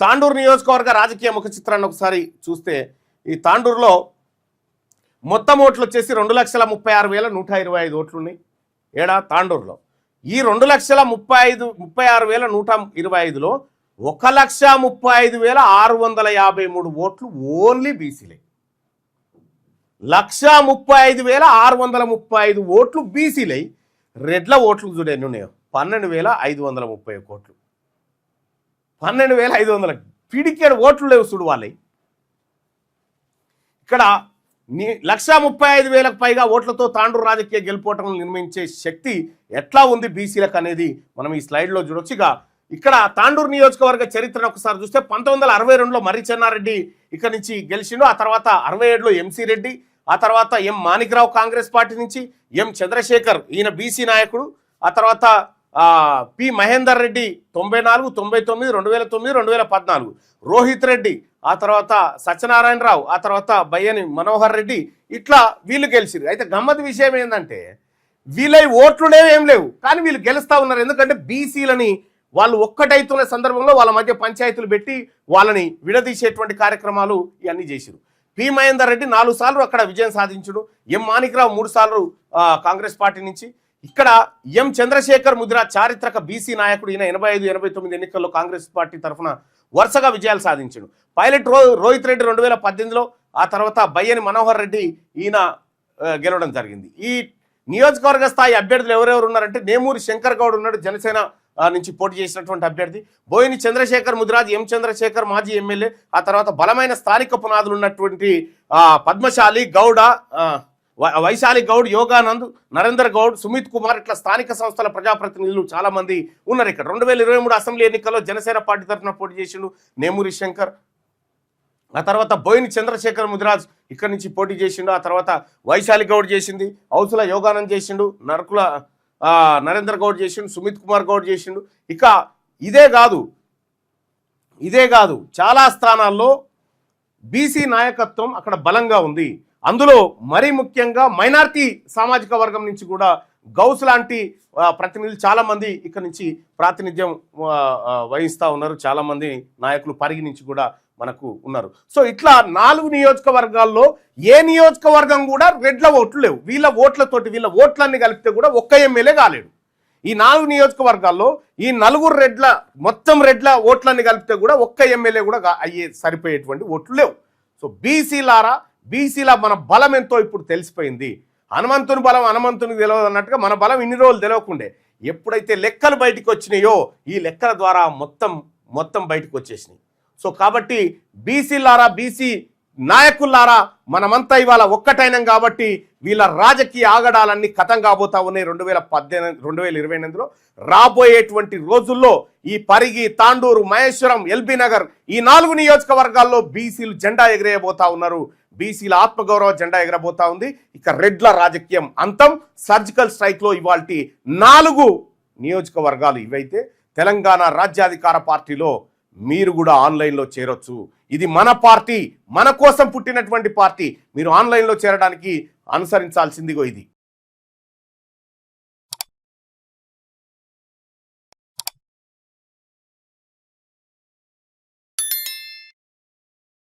తాండూరు నియోజకవర్గ రాజకీయ ముఖ చిత్రాన్ని ఒకసారి చూస్తే ఈ తాండూరులో మొత్తం ఓట్లు వచ్చేసి 2,36,125 ఓట్లు ఉన్నాయి ఏడా తాండూరులో. ఈ 2,36,125లో 1,35,653 ఓట్లు ఓన్లీ బీసీలే. 1,35,635 ఓట్లు బీసీలై. రెడ్ల ఓట్లు చూడండి ఉన్నాయో 12,530 కోట్లు. 12,500 పిడికేడు ఓట్లు లేవు చూడు వాళ్ళవి. ఇక్కడ 1,35,000కు పైగా ఓట్లతో తాండూరు రాజకీయ గెలుపోవటం నిర్మించే శక్తి ఎట్లా ఉంది బీసీలకు అనేది మనం ఈ స్లైడ్లో చూడొచ్చు. ఇక్కడ తాండూరు నియోజకవర్గ చరిత్రను ఒకసారి చూస్తే 1962లో మర్రి చెన్నారెడ్డి ఇక్కడ నుంచి గెలిచిండు. ఆ తర్వాత 67లో ఎంసీ రెడ్డి, ఆ తర్వాత ఎం మాణిక్రావు కాంగ్రెస్ పార్టీ నుంచి, ఎం చంద్రశేఖర్ ఈయన బీసీ నాయకుడు, ఆ తర్వాత పి మహేందర్ రెడ్డి 94, 99, 2009, 2014, రోహిత్ రెడ్డి, ఆ తర్వాత సత్యనారాయణరావు, ఆ తర్వాత బయ్యని మనోహర్ రెడ్డి, ఇట్లా వీళ్ళు గెలిచిరు. అయితే గమ్మత్ విషయం ఏంటంటే వీళ్ళ ఓట్లు లేవు ఏం లేవు, కానీ వీళ్ళు గెలుస్తూ ఉన్నారు. ఎందుకంటే బీసీలని వాళ్ళు ఒక్కటైతున్న సందర్భంలో వాళ్ళ మధ్య పంచాయతీలు పెట్టి వాళ్ళని విడదీసేటువంటి కార్యక్రమాలు ఇవన్నీ చేసిరు. పి మహేందర్ రెడ్డి 4 సార్లు అక్కడ విజయం సాధించుడు. ఎం మాణిక్రావు 3 సార్లు కాంగ్రెస్ పార్టీ నుంచి. ఇక్కడ ఎం చంద్రశేఖర్ ముదిరా చారిత్రక బీసీ నాయకుడు. ఈయన 85, 89 ఎన్నికల్లో కాంగ్రెస్ పార్టీ తరఫున వరుసగా విజయాలు సాధించాడు. పైలట్ రోహిత్ రెడ్డి 2018లో, ఆ తర్వాత బయ్యని మనోహర్ రెడ్డి ఈయన గెలవడం జరిగింది. ఈ నియోజకవర్గ స్థాయి అభ్యర్థులు ఎవరెవరు ఉన్నారంటే నేమూరి శంకర్ గౌడ్ ఉన్నాడు, జనసేన నుంచి పోటీ చేసినటువంటి అభ్యర్థి. బోయిని చంద్రశేఖర్ ముదిరాజ్, ఎం చంద్రశేఖర్ మాజీ ఎమ్మెల్యే, ఆ తర్వాత బలమైన స్థానిక పునాదులు ఉన్నటువంటి పద్మశాలి గౌడ, వైశాలి గౌడ్, యోగానంద్, నరేందర్ గౌడ్, సుమిత్ కుమార్, ఇట్లా స్థానిక సంస్థల ప్రజాప్రతినిధులు చాలా మంది ఉన్నారు ఇక్కడ. 2023 అసెంబ్లీ ఎన్నికల్లో జనసేన పార్టీ తరఫున పోటీ చేసిండు నేమూరి శంకర్. ఆ తర్వాత బోయిని చంద్రశేఖర్ ముదిరాజ్ ఇక్కడ నుంచి పోటీ చేసిండు. ఆ తర్వాత వైశాలి గౌడ్ చేసింది, హౌసుల యోగానంద్ చేసిండు, నరకుల నరేందర్ గౌడ్ చేసిండు, సుమిత్ కుమార్ గౌడ్ చేసిండు. ఇక ఇదే కాదు చాలా స్థానాల్లో బీసీ నాయకత్వం అక్కడ బలంగా ఉంది. అందులో మరీ ముఖ్యంగా మైనార్టీ సామాజిక వర్గం నుంచి కూడా గౌస్ లాంటి ప్రతినిధులు చాలా మంది ఇక్కడ నుంచి ప్రాతినిధ్యం వహిస్తూ ఉన్నారు. చాలా మంది నాయకులు పరిగి నుంచి కూడా మనకు ఉన్నారు. సో ఇట్లా 4 నియోజకవర్గాల్లో ఏ నియోజకవర్గం కూడా రెడ్ల ఓట్లు లేవు. వీళ్ళ ఓట్లతోటి వీళ్ళ ఓట్లన్నీ కలిపితే కూడా ఒక్క ఎమ్మెల్యే కాలేడు. ఈ 4 నియోజకవర్గాల్లో ఈ 4 రెడ్ల మొత్తం రెడ్ల ఓట్లన్నీ కలిపితే కూడా ఒక్క ఎమ్మెల్యే కూడా అయ్యే సరిపోయేటువంటి ఓట్లు లేవు. సో బీసీల మన బలం ఎంతో ఇప్పుడు తెలిసిపోయింది. హనుమంతుని బలం హనుమంతునికి తెలియదు అన్నట్టుగా మన బలం ఇన్ని రోజులు తెలియకుండే. ఎప్పుడైతే లెక్కలు బయటకు వచ్చినాయో ఈ లెక్కల ద్వారా మొత్తం బయటకు వచ్చేసినాయి. సో కాబట్టి బీసీలారా, బీసీ నాయకులారా, మనమంతా ఇవాళ ఒక్కటైనం కాబట్టి వీళ్ళ రాజకీయ ఆగడాలన్నీ కథం కాబోతా ఉన్నాయి. 2028లో రాబోయేటువంటి రోజుల్లో ఈ పరిగి, తాండూరు, మహేశ్వరం, ఎల్బీ నగర్ ఈ 4 నియోజకవర్గాల్లో బీసీలు జెండా ఎగిరేయబోతా ఉన్నారు. బీసీల ఆత్మగౌరవ జెండా ఎగరబోతా ఉంది. ఇక రెడ్ల రాజకీయం అంతం. సర్జికల్ స్ట్రైక్లో ఇవాల్టి 4 నియోజకవర్గాలు ఇవైతే తెలంగాణ రాజ్యాధికార పార్టీలో మీరు కూడా ఆన్లైన్లో చేరొచ్చు. ఇది మన పార్టీ, మన కోసం పుట్టినటువంటి పార్టీ. మీరు ఆన్లైన్లో చేరడానికి అనుసరించాల్సిందిగో ఇది.